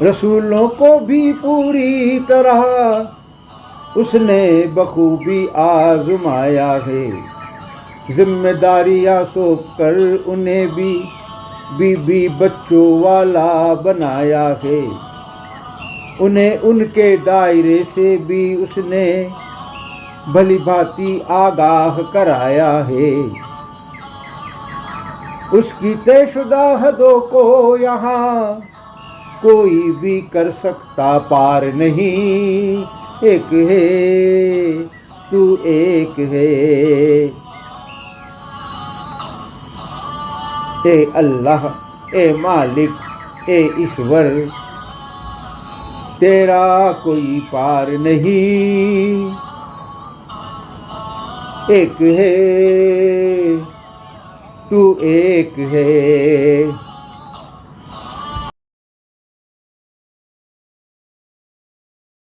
रसूलों को भी पूरी तरह उसने बखूबी आजमाया है। जिम्मेदारियां सौंप कर उन्हें भी बीबी बच्चों वाला बनाया है। उन्हें उनके दायरे से भी उसने भली भांति आगाह कराया है। उसकी तयशुदा हदों को यहाँ कोई भी कर सकता पार नहीं। एक है तू एक है, ए अल्लाह, ए मालिक, ए ईश्वर, तेरा कोई पार नहीं। एक है तू एक है।